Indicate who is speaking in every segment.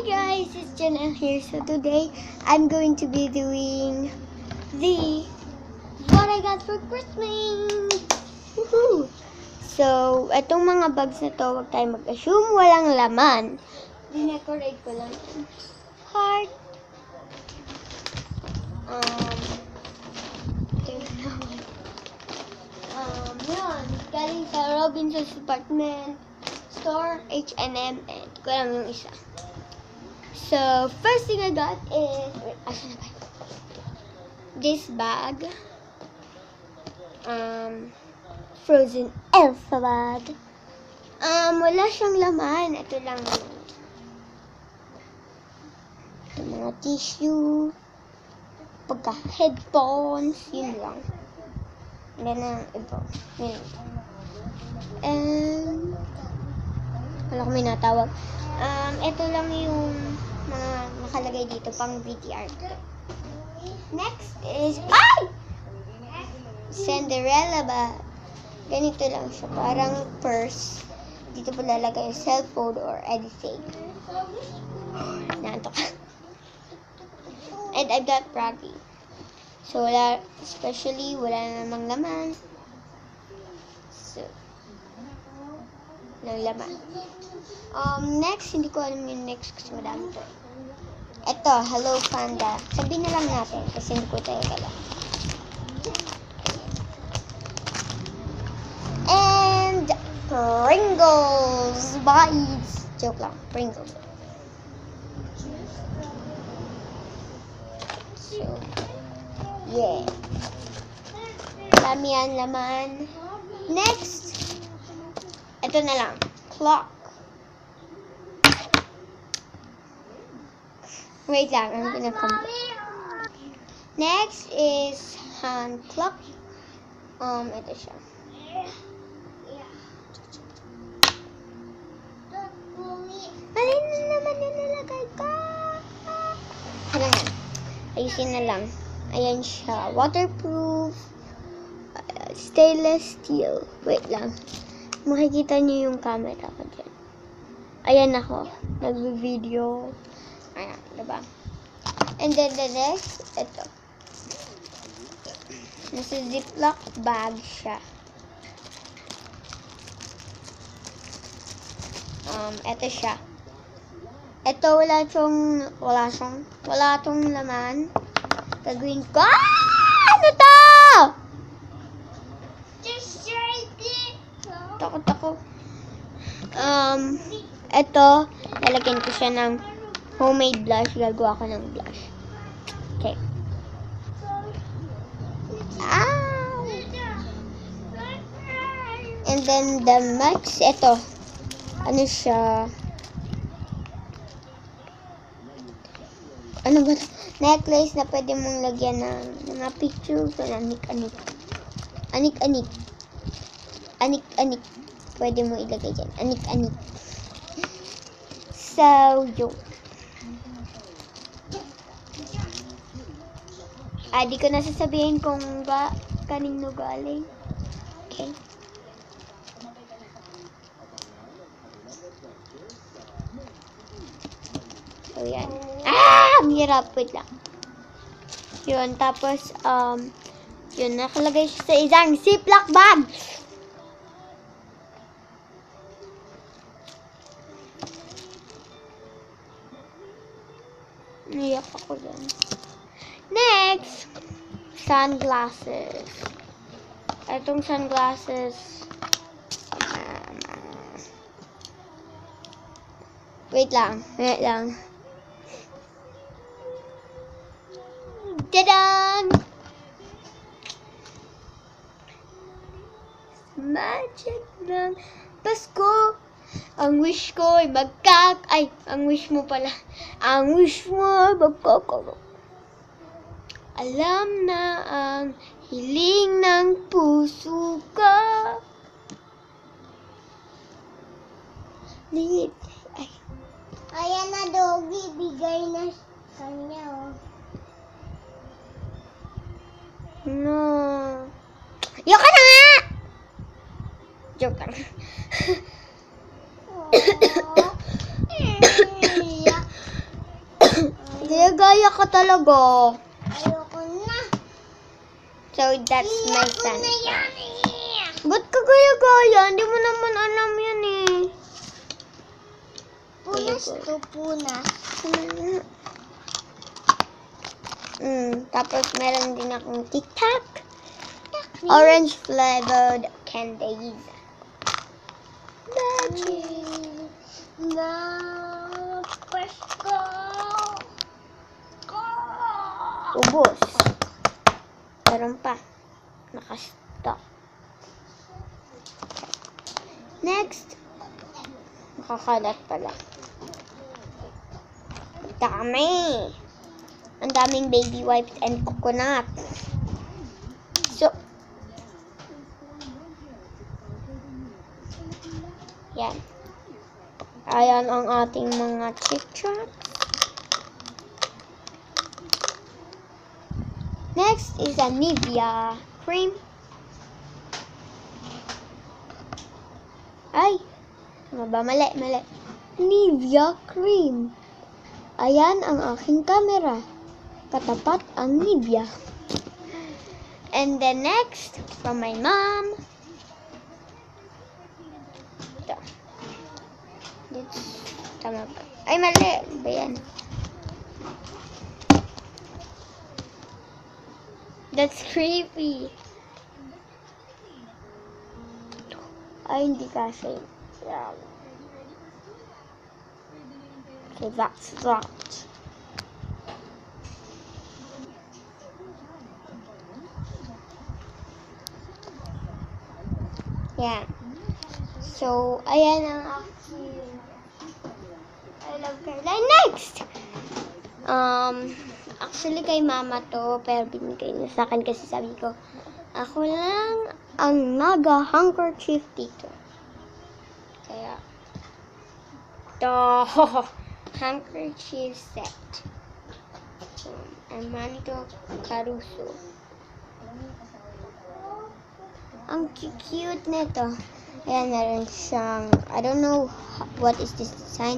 Speaker 1: guys, it's Jenna here. So today, I'm going to be doing the what I got for Christmas. Woohoo! So, itong mga bags na to, huwag tayo mag-assume walang laman. Dinecorate ko lang yan. Heart. Yun. Galing sa Robinson's Department Store, H&M, and ko lang yung isa. So, first thing I got is, wait, asan na ba? This bag. Frozen Elsa bag. Wala siyang laman. Ito lang yung mga tissue, pagka-headphones, yun lang. Wala na iba. Yun. And, wala ko may natawag. Ito lang yung mga nakalagay dito pang VTR. Next is, Cinderella bag. Ganito lang siya. Parang purse. Dito po lalagay yung cellphone or anything. Nanto ka. And I got Braggy. So, wala, especially, wala na namang laman. So, walang laman. Next, hindi ko alam yung next kasi madami to. Ito, Hello Panda. Sabihin na lang natin kasi hindi ko tayo alam. And Pringles Bites. Joke lang, Pringles. So, yeah. Dami yan laman. Next, ito na lang. Clock. Wait lang, I'm gonna come back. Next is hand clock. Ito siya. Mali na naman yung nilagay ko. Kailangan. Ayusin na lang. Ayan siya. Waterproof. Stainless steel. Wait lang. Makikita niyo yung camera ko dyan. Ayan ako. Nag-video. Ayan. Diba? And then the next, ito. Nasa Ziploc bag siya. Ito siya. Ito, wala tong laman. Gagawin ko. Ano to? Just shake it. Takot ako. Ito, lalagyan ko siya ng homemade blush. Gagawa ko ng blush. Okay. And then the max, ito. Ano siya? Ano ba? Necklace na pwede mong lagyan ng mga pictures. Anik-anik. Anik-anik. Anik-anik. Pwede mo ilagay dyan. Anik-anik. So, yun. Di ko nasasabihin kung kanino galing. Okay. So, yan. Ang hirap. Wait lang. Yun. Tapos, yun. Nakalagay siya sa isang Ziploc bag. Naiyak ako dyan. Next, sunglasses. Itong sunglasses. Wait lang. Tadaan! Magic ng Pasko. Ang wish ko ay ang wish mo pala. Ang wish mo ay magkakaroon. Alam na ang hiling ng puso ka. Ayan na, Doggy. Bigay na kanya, oh. No. Yoko na nga! Joke lang. gaya ka talaga.
Speaker 2: Ayoko na.
Speaker 1: So, that's my Santa.
Speaker 2: na yan eh.
Speaker 1: Ba't ka gaya-gaya? Hindi mo naman alam yan eh.
Speaker 2: Punas to, punas.
Speaker 1: Tapos meron din akong Tic-Tac. Orange flavored candies.
Speaker 2: Na, presko.
Speaker 1: Ubos. Meron pa. Nakastock. Next. Makakalat pala. Dami. Ang daming baby wipes and coconut. So, yan. Ayan ang ating mga chit-chat. Next is a Nivea cream. Ay, ano ba? Mali. Nivea cream. Ayan ang aking camera. Katapat ang Nivea. And then next, from my mom. Ito. Tama ba? Ay, mali. Ba yan? That's creepy. Ay, hindi kasi. Yeah. So, that's that. Yeah. So, ayan ang aking I love Caroline. Next! Actually kay mama to, pero binigay niya sa akin kasi sabi ko, ako lang ang naga-handkerchief dito. Kaya, to handkerchief set. Armando Caruso. Ang cute nito. Ayan, meron siyang, I don't know what is this design.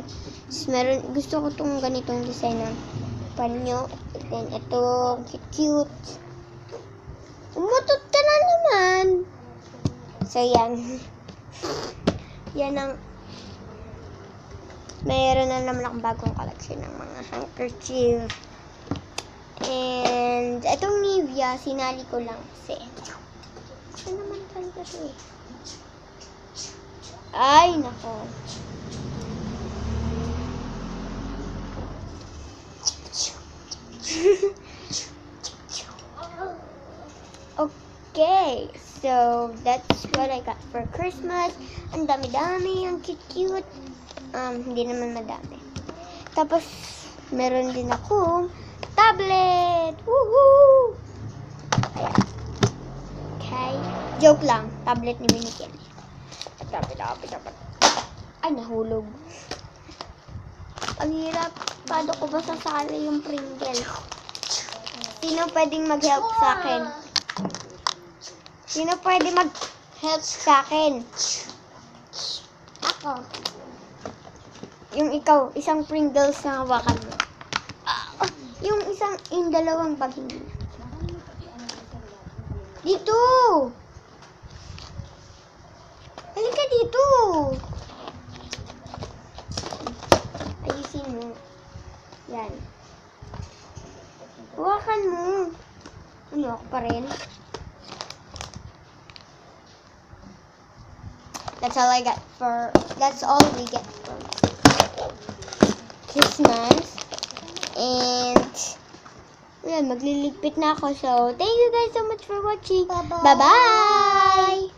Speaker 1: Meron, gusto ko tong ganitong design ng panyo. Then, ito, cute. Umutot ka na naman. So, yan. Yan ang, mayroon na naman akong bagong collection ng mga handkerchief. And, itong Nivea, sinali ko lang kasi. Ito naman talaga ito eh. Ay, nako. Okay, so that's what I got for Christmas. Ang dami-dami, ang cute-cute. Hindi naman madami. Tapos, meron din akong tablet. Woohoo! Ayan. Okay. Joke lang. Tablet ni Minikin. Dapat. Ay, nahulog. Ang hirap. Paano ko ba sasali yung Pringle? Sino pwedeng mag-help sa akin? Sino pwede mag-help sa akin?
Speaker 2: Ako.
Speaker 1: Yung ikaw, isang Pringles na hawakan mo. Yung dalawang bag hindi. Dito! Halika dito! Ayusin mo. Yan. Hawakan mo. Ano, ako pa rin? That's all we get for Christmas. And, yan, magliligpit na ako. So, thank you guys so much for watching.
Speaker 2: Bye-bye.
Speaker 1: Bye-bye!